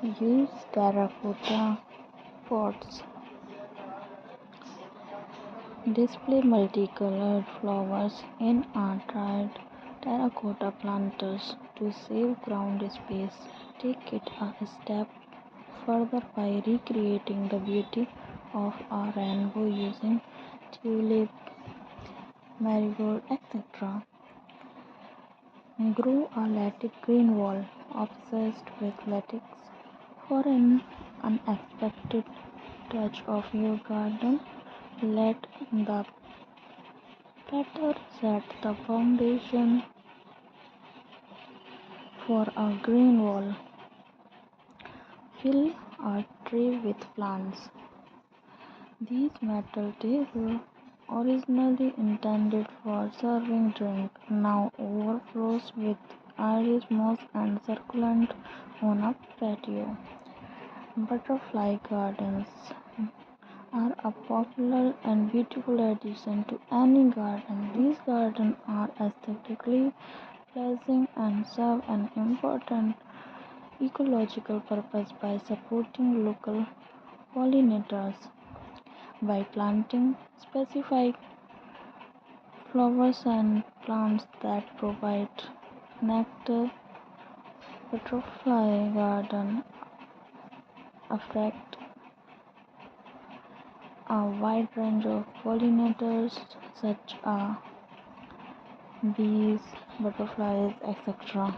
Use terracotta pots. Display multicolored flowers in dried terracotta planters to save ground space. Take it a step further by recreating the beauty of a rainbow using tulip, marigold, etc. Grow a latte green wall. Obsessed with latex for an unexpected touch of your garden. Let the pattern set the foundation for a green wall. Fill a tray with plants. These metal tables, originally intended for serving drink, now overflows with iris moss and succulent on a patio. Butterfly gardens are a popular and beautiful addition to any garden. These gardens are aesthetically pleasing and serve an important ecological purpose by supporting local pollinators. By planting specific flowers and plants that provide nectar, butterfly garden attract a wide range of pollinators such as bees, butterflies, etc.